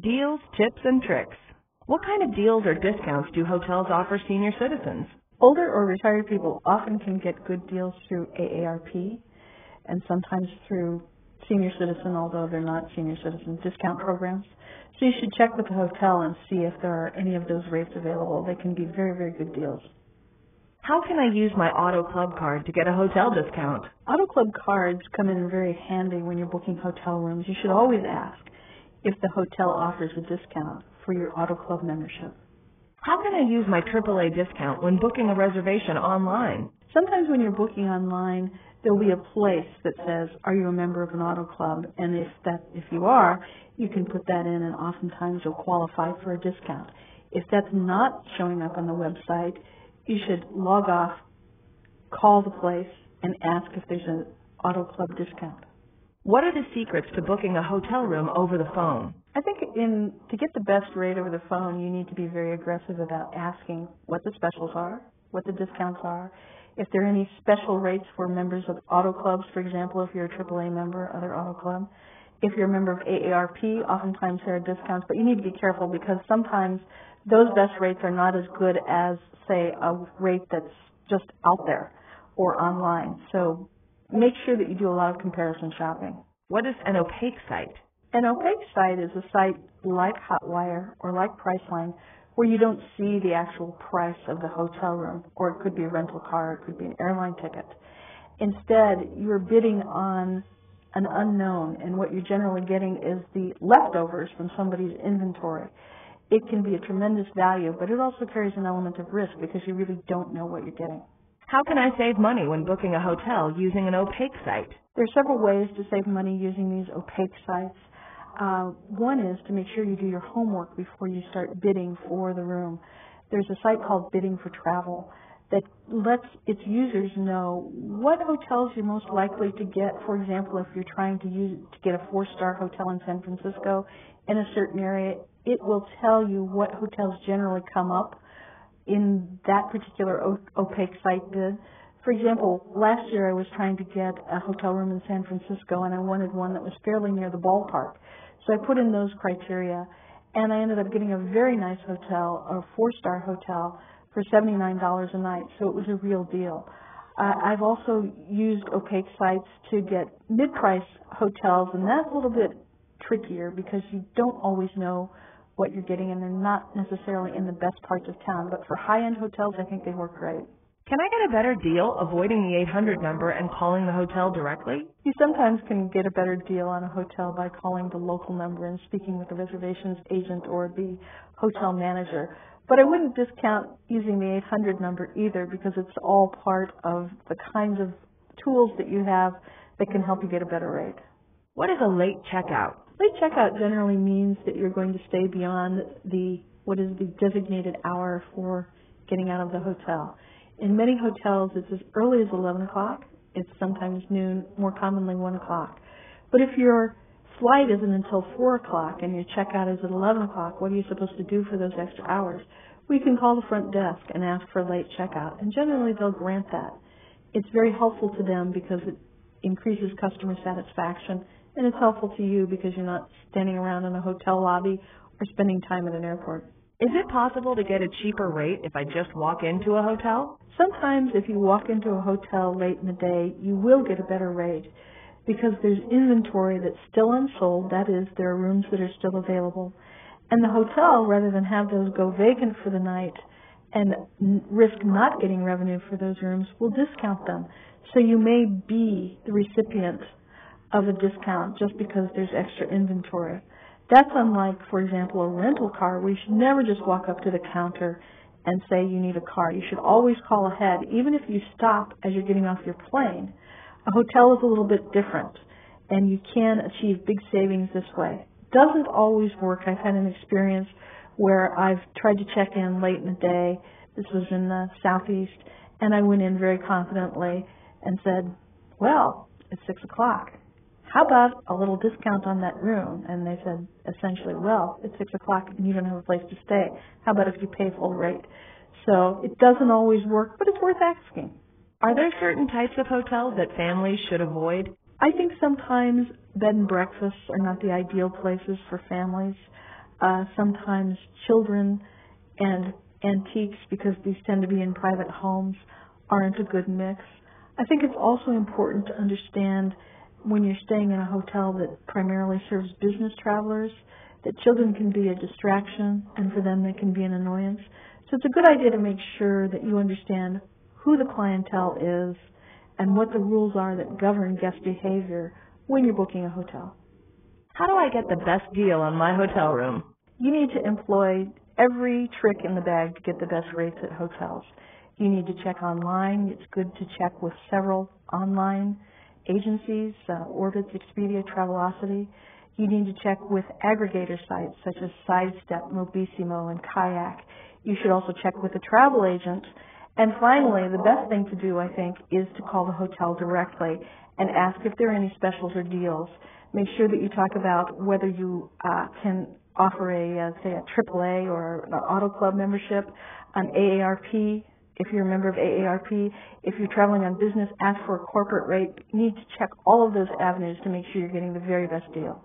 Deals, tips, and tricks. What kind of deals or discounts do hotels offer senior citizens? Older or retired people often can get good deals through AARP and sometimes through senior citizen, although they're not senior citizen, discount programs. So you should check with the hotel and see if there are any of those rates available. They can be very, very good deals. How can I use my Auto Club card to get a hotel discount? Auto Club cards come in very handy when you're booking hotel rooms. You should always ask if the hotel offers a discount for your Auto Club membership. How can I use my AAA discount when booking a reservation online? Sometimes when you're booking online, there'll be a place that says, are you a member of an Auto Club? And if you are, you can put that in and oftentimes you'll qualify for a discount. If that's not showing up on the website, you should log off, call the place, and ask if there's an Auto Club discount. What are the secrets to booking a hotel room over the phone? I think to get the best rate over the phone, you need to be very aggressive about asking what the specials are, what the discounts are, if there are any special rates for members of Auto Clubs, for example, if you're a AAA member, other Auto Club. If you're a member of AARP, oftentimes there are discounts, but you need to be careful because sometimes those best rates are not as good as, say, a rate that's just out there or online. So make sure that you do a lot of comparison shopping. What is an opaque site? An opaque site is a site like Hotwire or like Priceline where you don't see the actual price of the hotel room, or it could be a rental car, it could be an airline ticket. Instead, you're bidding on an unknown, and what you're generally getting is the leftovers from somebody's inventory. It can be a tremendous value, but it also carries an element of risk because you really don't know what you're getting. How can I save money when booking a hotel using an opaque site? There are several ways to save money using these opaque sites. One is to make sure you do your homework before you start bidding for the room. There's a site called Bidding for Travel that lets its users know what hotels you're most likely to get. For example, if you're trying to get a 4-star hotel in San Francisco in a certain area, it will tell you what hotels generally come up in that particular opaque site bid. For example, last year I was trying to get a hotel room in San Francisco and I wanted one that was fairly near the ballpark. So I put in those criteria and I ended up getting a very nice hotel, a 4-star hotel, for $79 a night. So it was a real deal. I've also used opaque sites to get mid-price hotels, and that's a little bit trickier because you don't always know what you're getting, and they're not necessarily in the best parts of town. But for high-end hotels, I think they work great. Can I get a better deal avoiding the 800 number and calling the hotel directly? You sometimes can get a better deal on a hotel by calling the local number and speaking with the reservations agent or the hotel manager. But I wouldn't discount using the 800 number either because it's all part of the kinds of tools that you have that can help you get a better rate. What is a late checkout? Late checkout generally means that you're going to stay beyond what is the designated hour for getting out of the hotel. In many hotels, it's as early as 11 o'clock. It's sometimes noon, more commonly 1 o'clock. But if your flight isn't until 4 o'clock and your checkout is at 11 o'clock, what are you supposed to do for those extra hours? Well, you can call the front desk and ask for a late checkout, and generally they'll grant that. It's very helpful to them because it increases customer satisfaction, and it's helpful to you because you're not standing around in a hotel lobby or spending time at an airport. Is it possible to get a cheaper rate if I just walk into a hotel? Sometimes if you walk into a hotel late in the day, you will get a better rate because there's inventory that's still unsold. That is, there are rooms that are still available. And the hotel, rather than have those go vacant for the night and risk not getting revenue for those rooms, will discount them. So you may be the recipient of a discount just because there's extra inventory. That's unlike, for example, a rental car where you should never just walk up to the counter and say you need a car. You should always call ahead, even if you stop as you're getting off your plane. A hotel is a little bit different, and you can achieve big savings this way. Doesn't always work. I've had an experience where I've tried to check in late in the day. This was in the southeast, and I went in very confidently and said, well, it's 6 o'clock. How about a little discount on that room? And they said, essentially, well, it's 6 o'clock and you don't have a place to stay. How about if you pay full rate? So it doesn't always work, but it's worth asking. Are there certain types of hotels that families should avoid? I think sometimes bed and breakfasts are not the ideal places for families. sometimes children and antiques, because these tend to be in private homes, aren't a good mix. I think it's also important to understand when you're staying in a hotel that primarily serves business travelers, that children can be a distraction, and for them they can be an annoyance. So it's a good idea to make sure that you understand who the clientele is and what the rules are that govern guest behavior when you're booking a hotel. How do I get the best deal on my hotel room? You need to employ every trick in the bag to get the best rates at hotels. You need to check online. It's good to check with several online agencies, Orbitz, Expedia, Travelocity. You need to check with aggregator sites such as Sidestep, Mobissimo, and Kayak. You should also check with the travel agent. And finally, the best thing to do, I think, is to call the hotel directly and ask if there are any specials or deals. Make sure that you talk about whether you can offer say a AAA or an Auto Club membership, an AARP, if you're a member of AARP. If you're traveling on business, ask for a corporate rate. You need to check all of those avenues to make sure you're getting the very best deal.